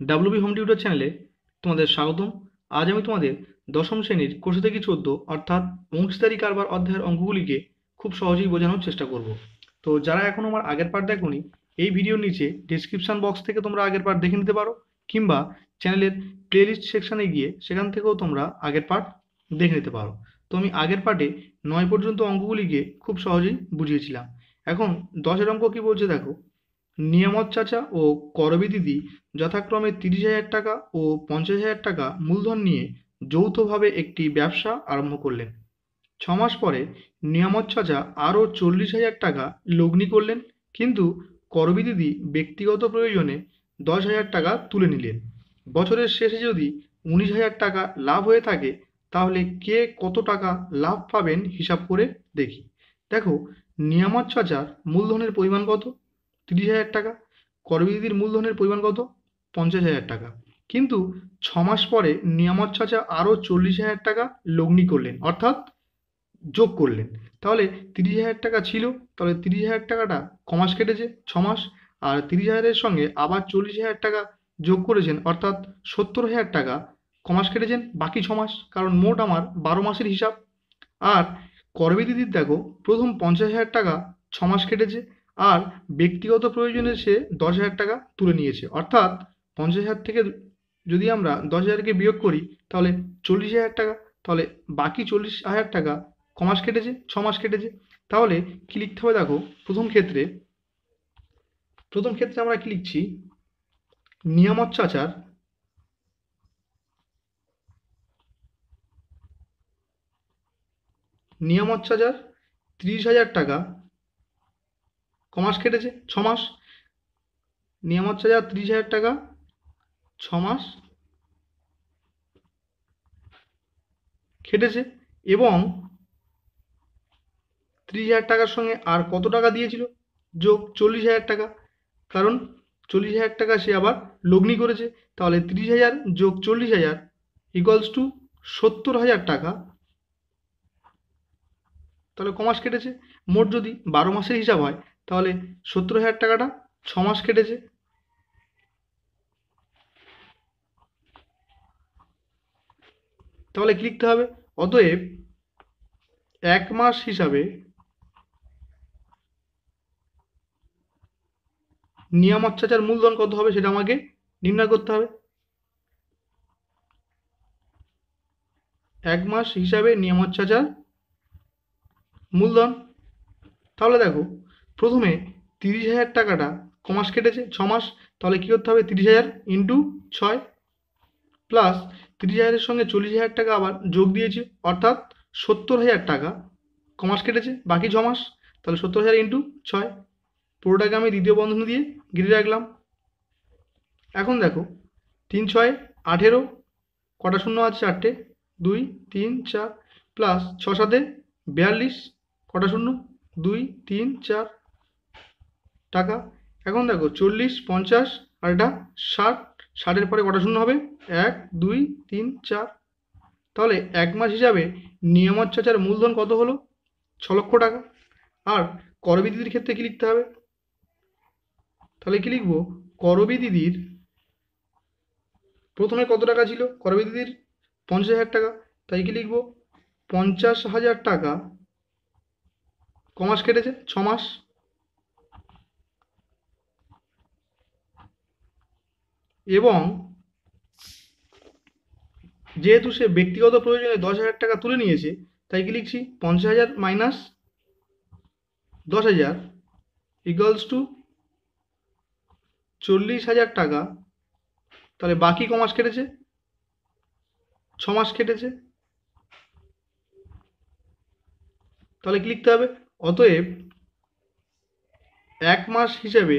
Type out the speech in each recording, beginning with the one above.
WB home tutor চ্যানেলে তোমাদের স্বাগতম। আজ আমি তোমাদের দশম শ্রেণীর কোষ থেকে 14 অর্থাৎ অংশীদারি কারবার অধ্যায়ের অঙ্কগুলিকে খুব সহজেই বোঝানোর চেষ্টা করব। তো যারা এখন আমার আগের পার্ট দেখোনি, এই ভিডিওর নিচে ডিসক্রিপশন বক্স থেকে তোমরা আগের পার্ট দেখে নিতে পারো, কিংবা চ্যানেলের প্লেলিস্ট সেকশনে গিয়ে সেখান থেকেও তোমরা আগের পার্ট দেখে নিতে পারো। তো আমি আগের পার্টে 9 পর্যন্ত অঙ্কগুলিকে খুব সহজেই বুঝিয়েছিলাম। এখন 10-এর অঙ্ক কি বলছে দেখো। নিয়ামত চাচা ও করবী দিদি যথাক্রমে 30,000 টাকা ও 50,000 টাকা মূলধন নিয়ে যৌথভাবে একটি ব্যবসা আরম্ভ করলেন। 6 মাস পরে নিয়ামত চাচা আরও 40,000 টাকা লগ্নি করলেন, কিন্তু করবী দিদি ব্যক্তিগত প্রয়োজনে 10,000 টাকা তুলে নিলেন। বছরের শেষে যদি 19,000 টাকা লাভ হয়ে থাকে, তাহলে কে কত টাকা লাভ পাবেন হিসাব করে দেখি। দেখো, নিয়ামত চাচার মূলধনের পরিমাণ কত? 30,000 টাকা। করবী দিদির মূলধনের পরিমাণ কত? 50,000 টাকা। কিন্তু 6 মাস পরে নিয়ামত চাচা আরও 40,000 টাকা লগ্নি করলেন, অর্থাৎ যোগ করলেন। তাহলে 30,000 টাকা ছিল, তাহলে 30,000 টাকাটা কমাস কেটেছে 6 মাস, আর 30,000-এর সঙ্গে আবার 40,000 টাকা যোগ করেছেন, অর্থাৎ 70,000 টাকা কমাস কেটেছেন বাকি 6 মাস, কারণ মোট আমার 12 মাসের হিসাব। আর করবী দিদির দেখো, প্রথম 50,000 টাকা 6 মাস কেটেছে, আর ব্যক্তিগত প্রয়োজনে সে 10,000 টাকা তুলে নিয়েছে, অর্থাৎ 50,000 থেকে যদি আমরা 10,000-কে বিয়োগ করি, তাহলে 40,000 টাকা। তাহলে বাকি 40,000 টাকা কমাস কেটেছে 6 মাস কেটেছে। তাহলে কি লিখতে হবে দেখো, প্রথম ক্ষেত্রে আমরা কি লিখছি, নিয়ামত চাচার নিয়ামত চাচার 30,000 টাকা কমাস কেটেছে 6 মাস। নিয়ামত চাচার 30,000 টাকা 6 মাস কেটেছে, এবং 30,000 টাকার সঙ্গে আর কত টাকা দিয়েছিল? যোগ 40,000 টাকা, কারণ 40,000 টাকা সে আবার লগ্নি করেছে। তাহলে 30,000 যোগ 40,000 ইকুয়ালস টু 70,000 টাকা। তাহলে কমাস কেটেছে। মোট যদি 12 মাসের হিসাব হয়, তাহলে 70,000 টাকাটা 6 মাস কেটেছে। তাহলে কি লিখতে হবে? অতএব 1 মাস হিসাবে নিয়ামত চাচার মূলধন কত হবে সেটা আমাকে নির্ণয় করতে হবে। 1 মাস হিসাবে নিয়ামত চাচার মূলধন। তাহলে দেখো, প্রথমে 30,000 টাকাটা কমাস কেটেছে 6 মাস, তাহলে কী করতে হবে? 30,000 ইন্টু 6 প্লাস 30,000-এর সঙ্গে 40,000 টাকা আবার যোগ দিয়েছে, অর্থাৎ 70,000 টাকা কমাস কেটেছে বাকি 6 মাস। তাহলে 70,000 ইন্টু 6, পুরোটাকে আমি দ্বিতীয় বন্ধনী দিয়ে ঘিরে রাখলাম। এখন দেখো, 3 × 6 = 18, কটা শূন্য আছে? 4টে, 2 3 4, প্লাস 6 × 7 = 42, কটা শূন্য? 2 3 4 টাকা। এখন দেখো, 40 50 আর এটা 60, 60-এর পরে কটা শূন্য হবে? 1 2 3 4। তাহলে 1 মাস হিসাবে নিয়ামত চাচার মূলধন কত হলো? 6 লক্ষ টাকা। আর করবী দিদির ক্ষেত্রে কি লিখতে হবে? তাহলে কি লিখবো? করবী দিদির প্রথমে কত টাকা ছিল? করবী দিদির 50,000 টাকা, তাই কি লিখবো? 50,000 টাকা কমাস কেটেছে 6 মাস, এবং যেহেতু সে ব্যক্তিগত প্রয়োজনে 10,000 টাকা তুলে নিয়েছে, তাই কি লিখছি? 50,000 মাইনাস 10,000 ইকুয়ালস টু 40,000 টাকা। তাহলে বাকি কমাস কেটেছে? 6 মাস কেটেছে। তাহলে কি লিখতে হবে? অতএব 1 মাস হিসেবে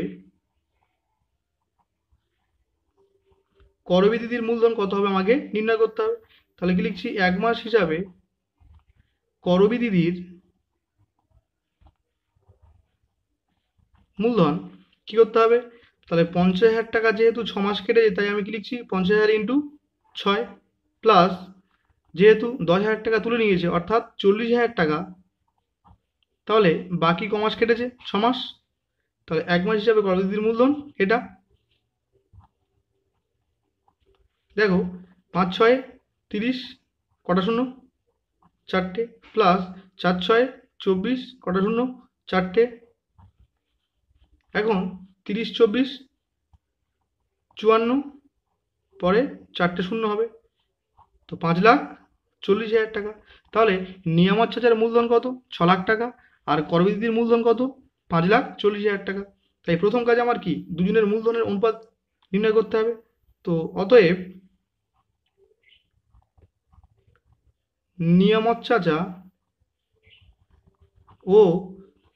করবী দিদির মূলধন কত হবে আমাকে নির্ণয় করতে হবে। তাহলে কি লিখছি? 1 মাস হিসাবে করবী দিদির মূলধন কি করতে হবে? তাহলে 50,000 টাকা যেহেতু 6 মাস কেটেছে, তাই আমি কি লিখছি? 50,000 ইন্টু 6, প্লাস যেহেতু 10,000 টাকা তুলে নিয়েছে, অর্থাৎ 40,000 টাকা। তাহলে বাকি কমাস কেটেছে 6 মাস। তাহলে 1 মাস হিসাবে করবী দিদির মূলধন এটা। দেখো 5 6 30, কটা শূন্য? 4টে, প্লাস 4 6 24, কটা শূন্য? 4টে। এখন 30 24 54, পরে 4টে শূন্য হবে, তো 5,40,000 টাকা। তাহলে নিয়ামত চাচার মূলধন কত? 6 লাখ টাকা। আর করবিদিদির মূলধন কত? 5,40,000 টাকা। তাই প্রথম কাজ আমার কি? দুজনের মূলধনের অনুপাত নির্ণয় করতে হবে। তো অতএব নিয়ামত চাচা ও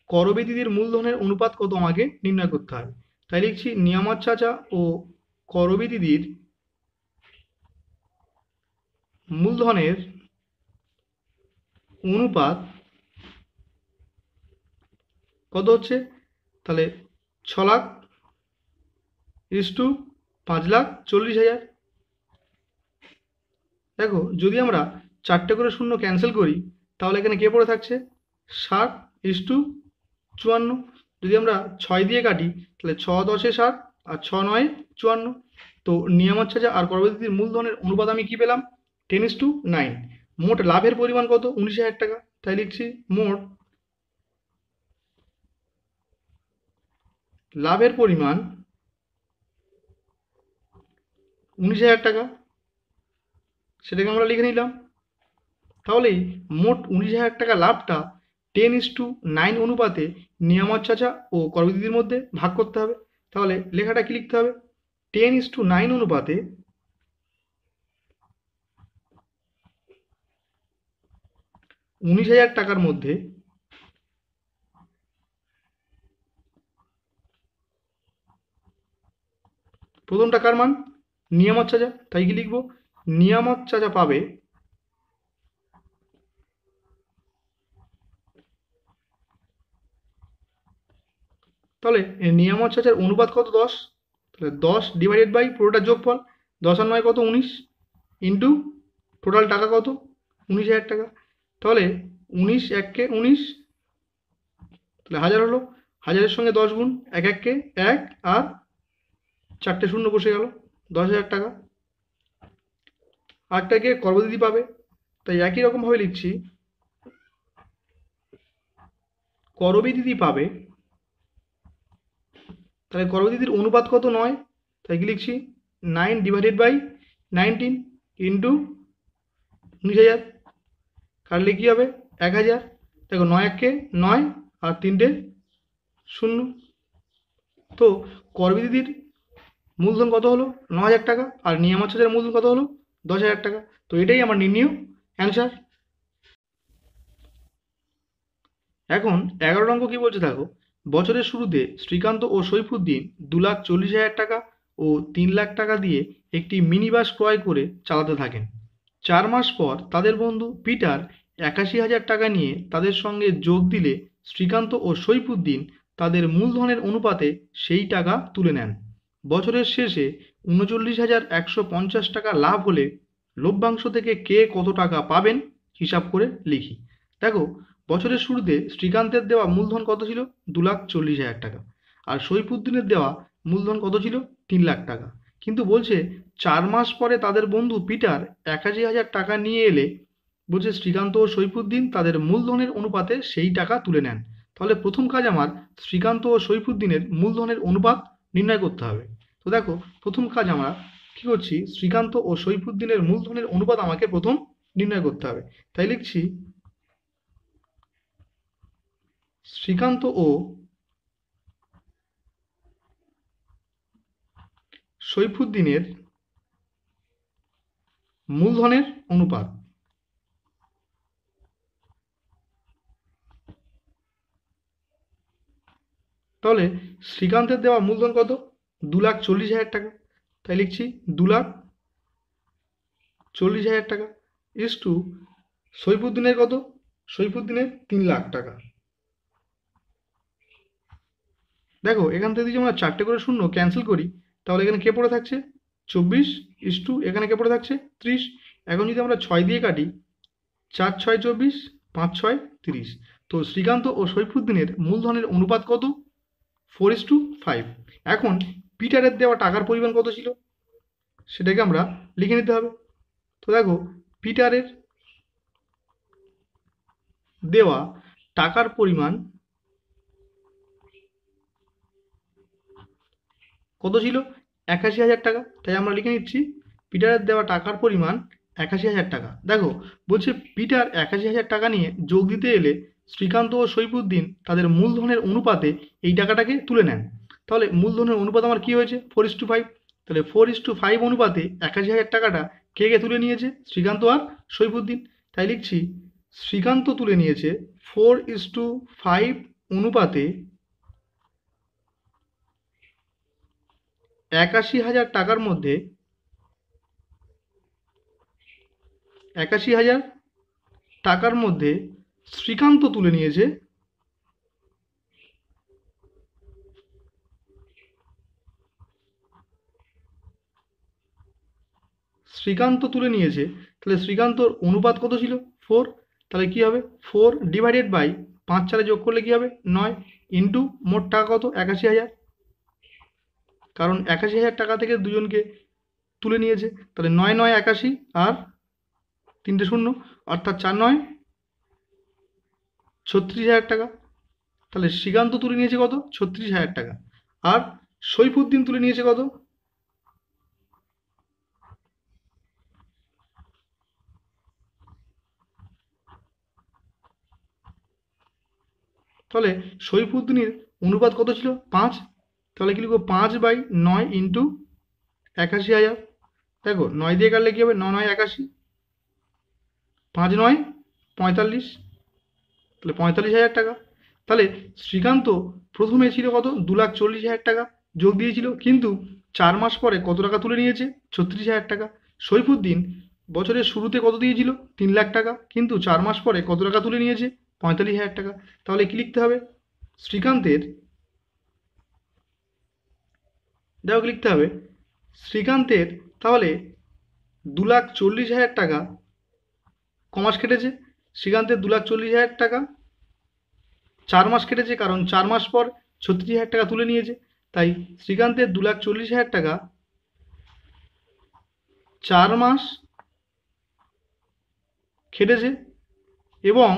করবিদিদির মূলধনের অনুপাত কত আমাকে নির্ণয় করতে হবে। তাই লিখছি নিয়ামত চাচা ও করবিদিদির মূলধনের অনুপাত কত হচ্ছে? তাহলে 6 লাখ ইস্টু 5,40,000। দেখো যদি আমরা 4টে করে শূন্য ক্যান্সেল করি তাহলে এখানে কে পড়ে থাকছে? 60 ইস্টু 54। যদি আমরা 6 দিয়ে কাটি তাহলে 6 10 60 আর 6 9 54। তো নিয়ামত চাচা আর করবিদিদির মূলধনের অনুপাত আমি কি পেলাম? 10:9। মোট লাভের পরিমাণ কত? 19,000 টাকা। তাই লিখছি মোট লাভের পরিমাণ 19,000 টাকা, সেটাকে আমরা লিখে নিলাম। তাহলেই মোট 19,000 টাকা লাভটা 10:9 অনুপাতে নিয়ামত চাচা ও করবিদিদির মধ্যে ভাগ করতে হবে। তাহলে লেখাটা কি লিখতে হবে? 10:9 অনুপাতে 19,000 টাকার মধ্যে প্রথম টাকার মান নিয়ামত চাচা। তাই কি লিখবো? নিয়ামত চাচা পাবে তাহলে নিয়ামত চাচার অনুপাত কত? 10। তাহলে 10 ডিভাইডেড বাই পুরোটা যোগফল, 10 আর 9 কত? 19, ইন্টু টোটাল টাকা কত? 19,000 টাকা। তাহলে 19 এককে 19, তাহলে 1000 হলো। 1000-এর সঙ্গে 10 গুণ, 1 এককে 1, আর 4টে শূন্য বসে গেল, 10,000 টাকা। আরটাকে করবিদিদি পাবে, তাই একই রকমভাবে লিখছি করবিদিদি পাবে। তাহলে করবিদিদির অনুপাত কত? 9। তাই কি লিখছি 9 ডিভাইডেড বাই 19 ইন্টু 19,000, কাটলে কি হবে? 1,000। দেখো 9 এককে 9 আর 3টে শূন্য। তো করবিদিদির মূলধন কত হলো? 9,000 টাকা। আর নিয়ামত চাচার মূলধন কত হলো? 10,000 টাকা। তো এটাই আমার নির্ণীয় অ্যান্সার। এখন 11 অঙ্ক কি বলছে দেখো। বছরের শুরুতে শ্রীকান্ত ও সৈফুদ্দিন 2,40,000 টাকা ও 3 লাখ টাকা দিয়ে একটি মিনি বাস ক্রয় করে চালাতে থাকেন। 4 মাস পর তাদের বন্ধু পিটার 81,000 টাকা নিয়ে তাদের সঙ্গে যোগ দিলে শ্রীকান্ত ও সৈফুদ্দিন তাদের মূলধনের অনুপাতে সেই টাকা তুলে নেন। বছরের শেষে 39,150 টাকা লাভ হলে লভ্যাংশ থেকে কে কত টাকা পাবেন হিসাব করে লিখি। দেখো বছরের শুরুতে শ্রীকান্তের দেওয়া মূলধন কত ছিল? 2,40,000 টাকা। আর সৈফুদ্দিনের দেওয়া মূলধন কত ছিল? 3 লাখ টাকা। কিন্তু বলছে 4 মাস পরে তাদের বন্ধু পিটার 81,000 টাকা নিয়ে এলে বলছে শ্রীকান্ত ও সৈফুদ্দিন তাদের মূলধনের অনুপাতে সেই টাকা তুলে নেন। তাহলে প্রথম কাজ আমার শ্রীকান্ত ও সৈফুদ্দিনের মূলধনের অনুপাত নির্ণয় করতে হবে। তো দেখো প্রথম কাজ আমরা কি করছি? শ্রীকান্ত ও সৈফুদ্দিনের মূলধনের অনুপাত আমাকে প্রথম নির্ণয় করতে হবে। তাই লিখছি শ্রীকান্ত ও সৈফুদ্দিনের মূলধনের অনুপাত। তাহলে শ্রীকান্তের দেওয়া মূলধন কত? 2,40,000 টাকা। তাই লিখছি 2,40,000 টাকা ইস টু সৈফুদ্দিনের কত? সৈফুদ্দিনের 3 লাখ টাকা। দেখো এখান থেকে যদি আমরা 4টে করে শূন্য ক্যান্সেল করি তাহলে এখানে কে পড়ে থাকছে? 24 ইস টু এখানে কে পড়ে থাকছে? 30। এখন যদি আমরা 6 দিয়ে কাটি, 4 6 24, 5 6 30। তো শ্রীকান্ত ও সৈফুদ্দিনের মূলধনের অনুপাত কত? 4:5। এখন পিটারের দেওয়া টাকার পরিমাণ কত ছিল? সেটাকে আমরা লিখে নিতে হবে। তো দেখো, পিটারের দেওয়া টাকার পরিমাণ কত ছিল? ৮১,০০০ টাকা। তাই আমরা লিখে নিচ্ছি পিটারের দেওয়া টাকার পরিমাণ ৮১,০০০ টাকা। দেখো, বলছে পিটার ৮১,০০০ টাকা নিয়ে যোগ দিতে এলে শ্রীকান্ত ও সৈফুদ্দিন তাদের মূলধনের অনুপাতে এই টাকাটাকে তুলে নেন। তাহলে মূলধনের অনুপাত আমার কি হয়েছে? 4:5। তাহলে 4:5 অনুপাতে ৮১,০০০ টাকাটা কে কে তুলে নিয়েছে? শ্রীকান্ত আর সৈফুদ্দিন। তাই লিখছি শ্রীকান্ত তুলে নিয়েছে 4:5 অনুপাতে ৮১,০০০ টাকার মধ্যে ৮১,০০০ টাকার মধ্যে শ্রীকান্ত তুলে নিয়েছে তাহলে শ্রীকান্তর অনুপাত কত ছিল? 4। তাহলে কি হবে? 4 ডিভাইডেড বাই ৫ 4 যোগ করলে কি হবে? ৯ ইন্টু মোট টাকা কত? ৮১,০০০। কারণ ৮১,০০০ টাকা থেকে দুজনকে তুলে নিয়েছে। তাহলে ৯ ৯ ৮১ আর ৩টে শূন্য, অর্থাৎ ৪ ৯ ৩৬,০০০ টাকা। তাহলে শ্রীকান্ত তুলে নিয়েছে কত? ৩৬,০০০ টাকা। আর সৈফুদ্দিন তুলে নিয়েছে কত? তাহলে সৈফুদ্দিনের অনুপাত কত ছিল? ৫। তাহলে কি লিখবো? ৫/৯ ইন্টু ৮১,০০০। দেখো, ৯ দিয়ে কাটলে কি হবে? ৯ ৯ ৮১, ৫ ৯ ৪৫। তাহলে ৪৫,০০০ টাকা। তাহলে শ্রীকান্ত প্রথমে ছিল কত? ২,৪০,০০০ টাকা যোগ দিয়েছিল, কিন্তু ৪ মাস পরে কত টাকা তুলে নিয়েছে? ৩৬,০০০ টাকা। সৈফুদ্দিন বছরের শুরুতে কত দিয়েছিল? ৩,০০,০০০ টাকা, কিন্তু ৪ মাস পরে কত টাকা তুলে নিয়েছে? ৪৫,০০০ টাকা। তাহলে কি লিখতে হবে? শ্রীকান্তের, দেখো কি লিখতে হবে? শ্রীকান্তের তাহলে ২,৪০,০০০ টাকা কমাস কেটেছে। শ্রীকান্তের ২,৪০,০০০ টাকা ৪ মাস কেটেছে, কারণ ৪ মাস পর ৩৬,০০০ টাকা তুলে নিয়েছে। তাই শ্রীকান্তের ২,৪০,০০০ টাকা ৪ মাস খেটেছে, এবং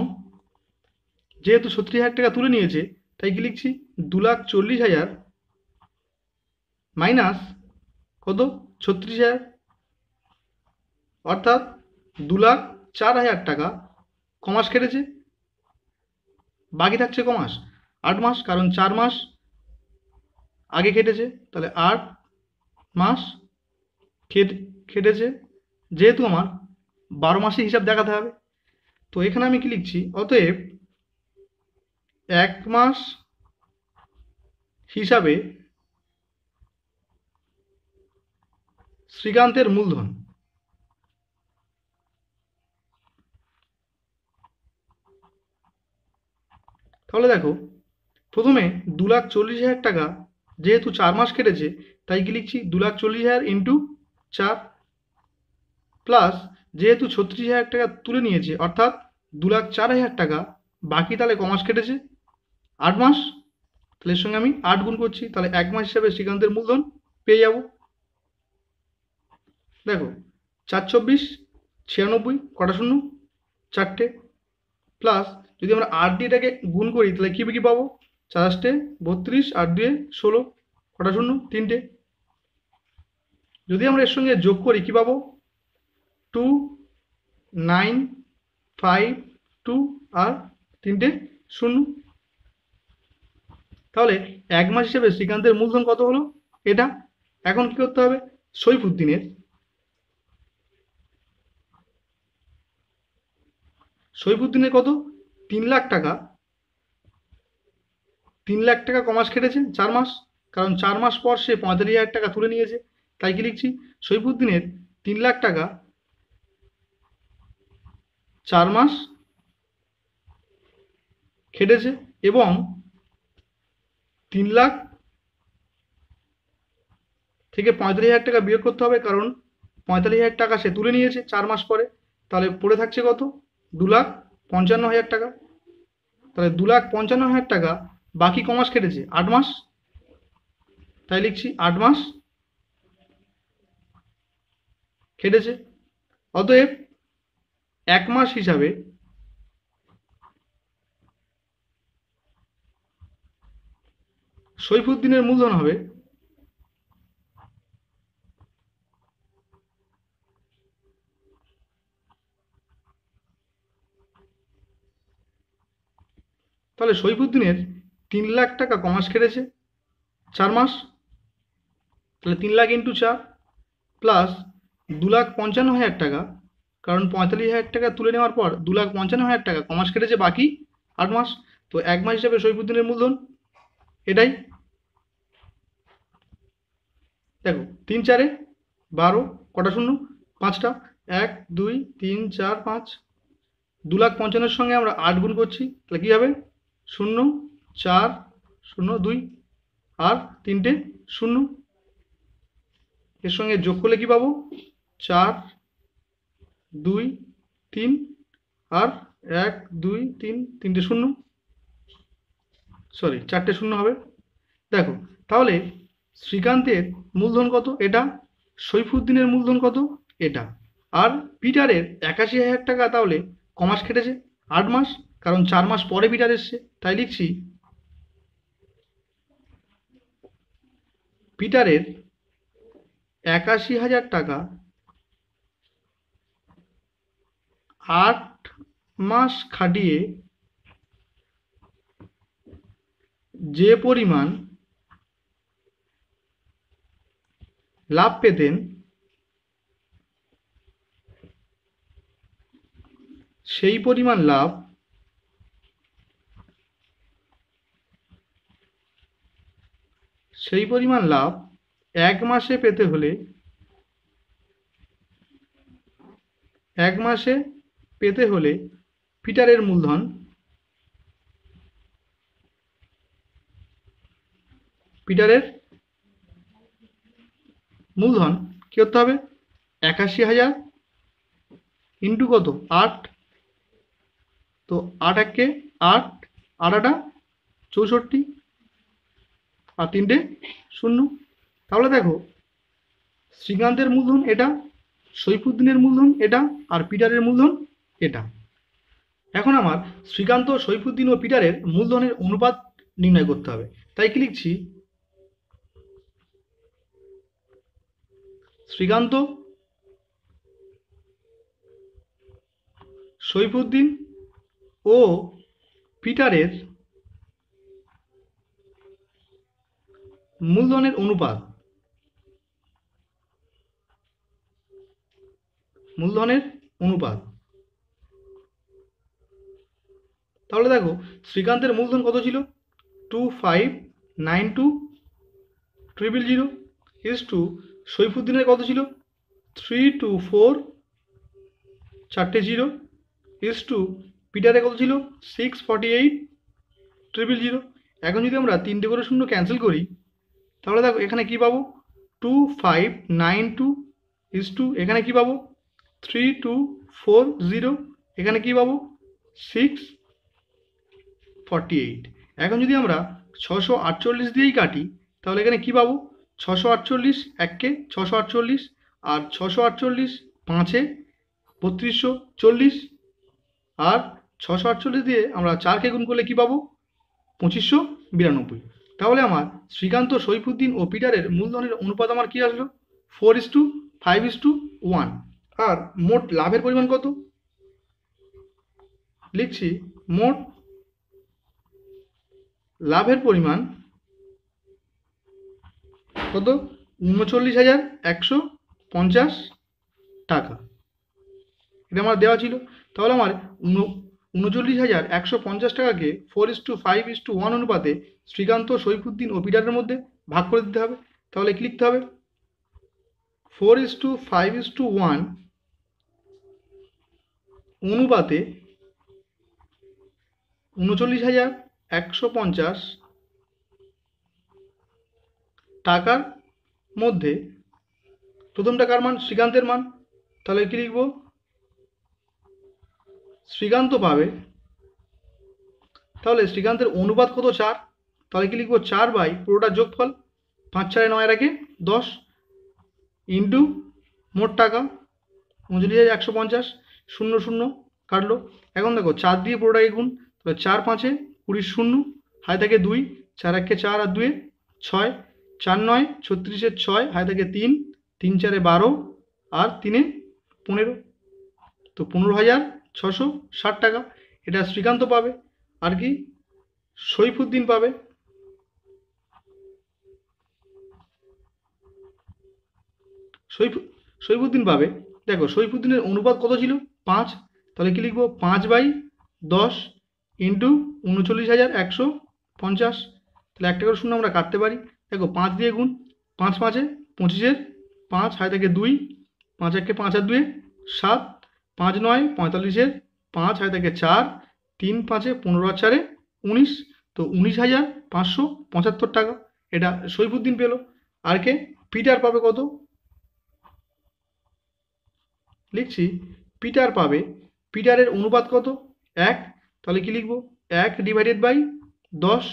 যেহেতু ৩৬,০০০ টাকা তুলে নিয়েছে, তাই কি লিখছি? ২,৪০,০০০ মাইনাস কত? ৩৬,০০০, অর্থাৎ ২,০৪,০০০ টাকা কমাস কেটেছে। বাকি থাকছে কমাস ৮ মাস, কারণ ৪ মাস আগে কেটেছে। তাহলে ৮ মাস কেটেছে, যেহেতু আমার ১২ মাসে হিসাব দেখাতে হবে। তো এখানে আমি কি লিখছি? অতএব ১ মাস হিসাবে শ্রীকান্তের মূলধন। তাহলে দেখো, প্রথমে ২,৪০,০০০ টাকা যেহেতু ৪ মাস কেটেছে, তাই কি লিখছি? ২,৪০,০০০ ইন্টু ৪, প্লাস যেহেতু ৩৬,০০০ টাকা তুলে নিয়েছে, অর্থাৎ ২,০৪,০০০ টাকা বাকি, তাহলে কমাস কেটেছে ৮ মাস। তাহলে এর সঙ্গে আমি ৮ গুণ করছি, তাহলে ১ মাস হিসাবে শ্রীকান্তের মূলধন পেয়ে যাব। দেখো, ৪ ২৪ ৯৬, কটা শূন্য? ৪টে। প্লাস যদি আমরা ৮ দিয়ে এটাকে গুণ করি, তাহলে কি পাবো? ৪ ৩২, ৮ 2 16, কটা শূন্য? ৩টে। যদি আমরা এর সঙ্গে যোগ করি, কি পাবো? 2 9 5 2 আর 3টে শূন্য। তাহলে ১ মাস হিসেবে শ্রীকান্তের মূলধন কত হলো? এটা। এখন কি করতে হবে? সৈফুদ্দিনের কত? ৩,০০,০০০ টাকা। ৩,০০,০০০ টাকা কমাস কেটেছে ৪ মাস, কারণ ৪ মাস পর সে ৪৫,০০০ টাকা তুলে নিয়েছে। তাই কি লিখছি? সৈফুদ্দিনের ৩,০০,০০০ টাকা ৪ মাস খেটেছে, এবং ৩,০০,০০০ থেকে ৪৫,০০০ টাকা বিয়োগ করতে হবে, কারণ ৪৫,০০০ টাকা সে তুলে নিয়েছে ৪ মাস পরে। তাহলে পড়ে থাকছে কত? ২,৫৫,০০০ টাকা। তাহলে ২,৫৫,০০০ টাকা বাকি কমাস কেটেছে ৮ মাস, তাই লিখছি ৮ মাস খেটেছে। অতএব 1 মাস হিসাবে সইফুদ্দিনের মূলধন হবে তাহলে সইফুদ্দিনের 3 লাখ টাকা কমাস খেটেছে 4 মাস, তাহলে 3 লাখ ইন্টু 4 প্লাস 2,55,000 টাকা, কারণ 45,000 টাকা তুলে নেওয়ার পর 2,55,000 টাকা কমাস কেটেছে বাকি 8 মাস। তো 1 মাস হিসাবে সইফুদ্দিনের মূলধন এটাই। দেখো 3 4 12, কটা শূন্য? 5টা। 1 2 3 4 5, 2,55,000 সঙ্গে আমরা 8 গুণ করছি, তাহলে কী হবে? 0 4 0 2 আর 3টে 0, এর সঙ্গে যোগ করলে কী পাবো? 4 2 3 আর 1 2 3, 3টে 0, সরি 4টে 0 হবে। দেখো তাহলে শ্রীকান্তের মূলধন কত? এটা। সইফুদ্দিনের মূলধন কত? এটা। আর পিটারের 81,000 টাকা তাহলে কমাস খেটেছে 8 মাস, কারণ 4 মাস পরে পিটার এসছে, তাই লিখছি পিটারের 81,000 টাকা 8 মাস খাটিয়ে যে পরিমাণ লাভ পেতেন সেই পরিমাণ লাভ 1 মাসে পেতে হলে 1 মাসে পেতে হলে পিটারের মূলধন কী করতে হবে? 81,000 ইন্টু কত? 8, তো 8 1 8, 8 8 64 আর 3টে 0। তাহলে দেখো শ্রীকান্তের মূলধন এটা, সইফুদ্দিনের মূলধন এটা, আর পিটারের মূলধন এটা। এখন আমার শ্রীকান্ত, সইফুদ্দিন ও পিটারের মূলধনের অনুপাত নির্ণয় করতে হবে, তাই কি লিখছি? শ্রীকান্ত, সইফুদ্দিন ও পিটারের মূলধনের অনুপাত তাহলে দেখো শ্রীকান্তের মূলধন কত ছিল? 2592,000 ইজ টু সইফুদ্দিনের কত ছিল? 324, 4টে 0 ইজ টু পিটারের কত ছিল? 648,000। এখন যদি আমরা 3টে করে 0 ক্যান্সেল করি, তাহলে দেখো এখানে কি পাবো? 2592 ইজ টু এখানে কি পাবো? 3240, এখানে কি পাবো? 648। এখন যদি আমরা 648 দিয়েই কাটি, তাহলে এখানে কি পাবো? 648 1কে 648, আর 648 5-এ 3240, আর 648 দিয়ে আমরা 4কে গুণ করলে কি পাবো? 2592। তাহলে আমার শ্রীকান্ত, সইফুদ্দিন ও পিটারের মূলধনের অনুপাত আমার কি আসলো? 4:5:1। আর মোট লাভের পরিমাণ কত? লিখছি মোট লাভের পরিমাণ কত? 39,150 টাকা। এটা আমার দেওয়া ছিল। তাহলে আমার 39,150 টাকাকে 4:5:1 অনুপাতে শ্রীকান্ত, সইফুদ্দিন ও পিটারের মধ্যে ভাগ করে দিতে হবে। তাহলে কি লিখতে হবে? 4:5:1 অনুপাতে 39,150 টাকার মধ্যে প্রথমটা কার মান? শ্রীকান্তের মান। তাহলে কি লিখব? শ্রীকান্ত পাবে, তাহলে শ্রীকান্তের অনুপাত কত? 4। তাহলে কি লিখব? 4 বাই পুরোটা যোগফল, 5 4 9 10 ইন্টু মোট টাকা 39,150, 0 0 কাটলো। এখন দেখো 4 দিয়ে পুরোটাকে গুণ, তাহলে 4 5 20 0, হাতে থাকে 2, 4 1 4 আর 2 6, 4 9 36 6, হাতে থাকে 3, 3 4 12 আর 3 15, তো 15,660 টাকা। এটা শ্রীকান্ত পাবে। আর কি সৈফুদ্দিন পাবে। সৈফুদ্দিন পাবে, দেখো সৈফুদ্দিনের অনুপাত কত ছিল? 5, তাহলে কি লিখবো? 5/10 ইন্টু 39,150, তাহলে একটা করে শূন্য আমরা কাটতে পারি। দেখো 5 দিয়ে গুণ, 5 5 25, 5 হাতে থাকে 2, 5 1 5 আর 2 7, 5 9 45, 5 হাতে থাকে 4, 3 5 15 আর 4 19, তো 19,575 টাকা এটা সৈফুদ্দিন পেল। আর কে? পিটার পাবে কত? লিখছি পিটার পাবে। পিটারের অনুপাত কত? 1, তাহলে কি লিখবো? 1/10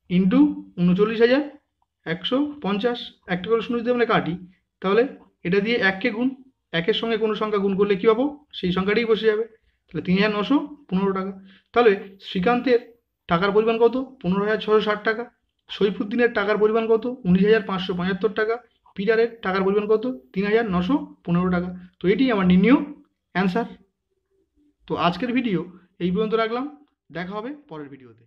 ইন্টু 39,150, একটা করে শূন্য যদি আমরা কাটি, তাহলে এটা দিয়ে 1কে গুণ, 1-এর সঙ্গে কোনো সংখ্যা গুণ করলে কী পাবো? সেই সংখ্যাটাই বসে যাবে। তাহলে 3,915 টাকা। তাহলে শ্রীকান্তের টাকার পরিমাণ কত? 15,660 টাকা। সৈফুদ্দিনের টাকার পরিমাণ কত? 19,575 টাকা। পিটারের টাকার পরিমাণ কত? 3,915 টাকা। তো এটি আমার নির্ণীয় অ্যান্সার। তো আজকের ভিডিও এই পর্যন্ত রাখলাম, দেখা হবে পরের ভিডিওতে।